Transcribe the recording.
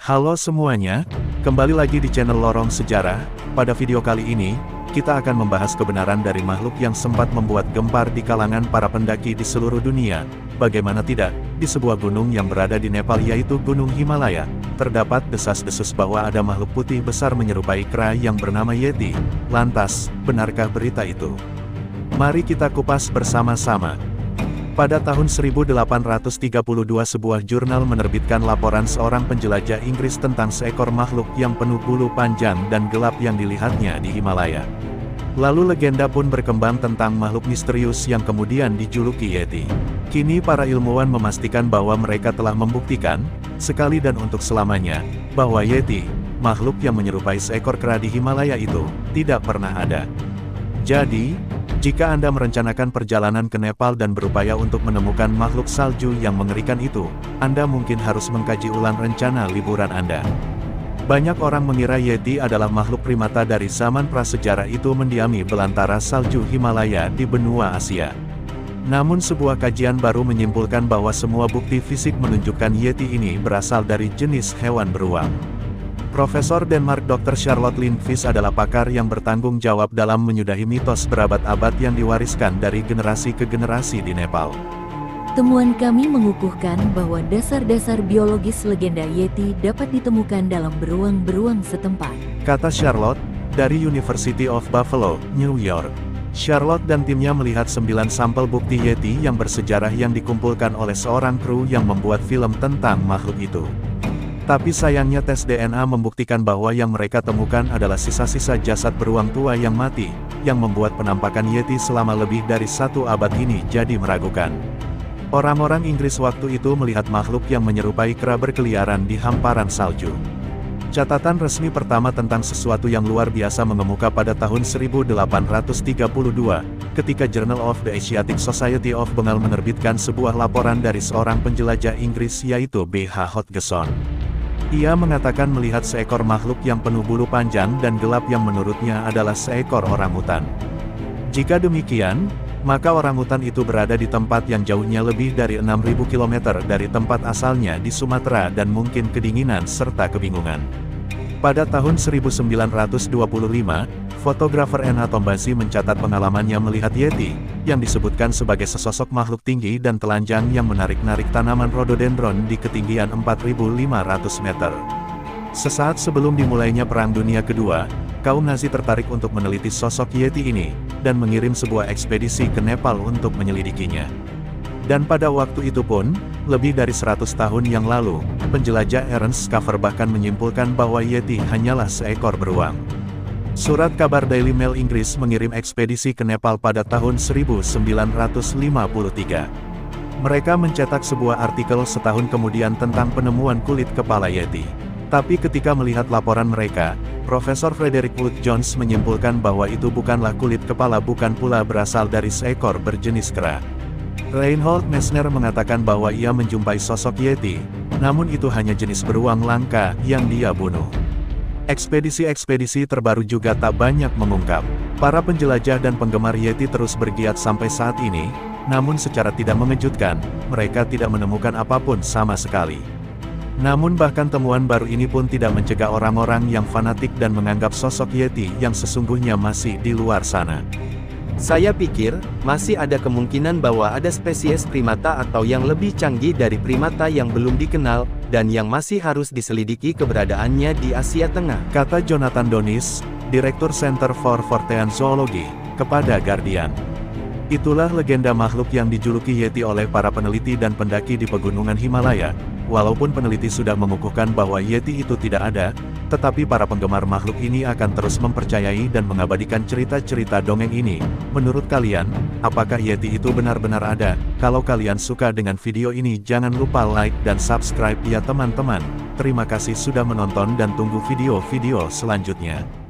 Halo semuanya, kembali lagi di channel Lorong Sejarah. Pada video kali ini, kita akan membahas kebenaran dari makhluk yang sempat membuat gempar di kalangan para pendaki di seluruh dunia. Bagaimana tidak, di sebuah gunung yang berada di Nepal yaitu Gunung Himalaya, terdapat desas-desus bahwa ada makhluk putih besar menyerupai kera yang bernama Yeti. Lantas, benarkah berita itu? Mari kita kupas bersama-sama. Pada tahun 1832 sebuah jurnal menerbitkan laporan seorang penjelajah Inggris tentang seekor makhluk yang penuh bulu panjang dan gelap yang dilihatnya di Himalaya. Lalu legenda pun berkembang tentang makhluk misterius yang kemudian dijuluki Yeti. Kini para ilmuwan memastikan bahwa mereka telah membuktikan, sekali dan untuk selamanya, bahwa Yeti, makhluk yang menyerupai seekor kera di Himalaya itu, tidak pernah ada. Jadi, jika Anda merencanakan perjalanan ke Nepal dan berupaya untuk menemukan makhluk salju yang mengerikan itu, Anda mungkin harus mengkaji ulang rencana liburan Anda. Banyak orang mengira Yeti adalah makhluk primata dari zaman prasejarah itu mendiami belantara salju Himalaya di benua Asia. Namun sebuah kajian baru menyimpulkan bahwa semua bukti fisik menunjukkan Yeti ini berasal dari jenis hewan beruang. Profesor Denmark Dr. Charlotte Lindqvist adalah pakar yang bertanggung jawab dalam menyudahi mitos berabad-abad yang diwariskan dari generasi ke generasi di Nepal. Temuan kami mengukuhkan bahwa dasar-dasar biologis legenda Yeti dapat ditemukan dalam beruang-beruang setempat, kata Charlotte, dari University of Buffalo, New York. Charlotte dan timnya melihat 9 sampel bukti Yeti yang bersejarah yang dikumpulkan oleh seorang kru yang membuat film tentang makhluk itu. Tapi sayangnya tes DNA membuktikan bahwa yang mereka temukan adalah sisa-sisa jasad beruang tua yang mati, yang membuat penampakan Yeti selama lebih dari 1 abad ini jadi meragukan. Orang-orang Inggris waktu itu melihat makhluk yang menyerupai kera berkeliaran di hamparan salju. Catatan resmi pertama tentang sesuatu yang luar biasa mengemuka pada tahun 1832, ketika Journal of the Asiatic Society of Bengal menerbitkan sebuah laporan dari seorang penjelajah Inggris yaitu B.H. Hodgson. Ia mengatakan melihat seekor makhluk yang penuh bulu panjang dan gelap yang menurutnya adalah seekor orangutan. Jika demikian, maka orangutan itu berada di tempat yang jauhnya lebih dari 6.000 km dari tempat asalnya di Sumatera dan mungkin kedinginan serta kebingungan. Pada tahun 1925, fotografer Enha Tombazi mencatat pengalamannya melihat Yeti, yang disebutkan sebagai sesosok makhluk tinggi dan telanjang yang menarik-narik tanaman rhododendron di ketinggian 4.500 meter. Sesaat sebelum dimulainya Perang Dunia Kedua, kaum Nazi tertarik untuk meneliti sosok Yeti ini, dan mengirim sebuah ekspedisi ke Nepal untuk menyelidikinya. Dan pada waktu itu pun, lebih dari 100 tahun yang lalu, penjelajah Ernst Skaver bahkan menyimpulkan bahwa Yeti hanyalah seekor beruang. Surat kabar Daily Mail Inggris mengirim ekspedisi ke Nepal pada tahun 1953. Mereka mencetak sebuah artikel setahun kemudian tentang penemuan kulit kepala Yeti. Tapi ketika melihat laporan mereka, Profesor Frederick Wood Jones menyimpulkan bahwa itu bukanlah kulit kepala, bukan pula berasal dari seekor berjenis kera. Reinhold Messner mengatakan bahwa ia menjumpai sosok Yeti, namun itu hanya jenis beruang langka yang dia bunuh. Ekspedisi-ekspedisi terbaru juga tak banyak mengungkap. Para penjelajah dan penggemar Yeti terus bergiat sampai saat ini, namun secara tidak mengejutkan, mereka tidak menemukan apapun sama sekali. Namun bahkan temuan baru ini pun tidak mencegah orang-orang yang fanatik dan menganggap sosok Yeti yang sesungguhnya masih di luar sana. Saya pikir, masih ada kemungkinan bahwa ada spesies primata atau yang lebih canggih dari primata yang belum dikenal, dan yang masih harus diselidiki keberadaannya di Asia Tengah, kata Jonathan Donis, Direktur Center for Fortean Zoology, kepada Guardian. Itulah legenda makhluk yang dijuluki Yeti oleh para peneliti dan pendaki di pegunungan Himalaya. Walaupun peneliti sudah mengukuhkan bahwa Yeti itu tidak ada, tetapi para penggemar makhluk ini akan terus mempercayai dan mengabadikan cerita-cerita dongeng ini. Menurut kalian, apakah Yeti itu benar-benar ada? Kalau kalian suka dengan video ini, jangan lupa like dan subscribe ya teman-teman. Terima kasih sudah menonton dan tunggu video-video selanjutnya.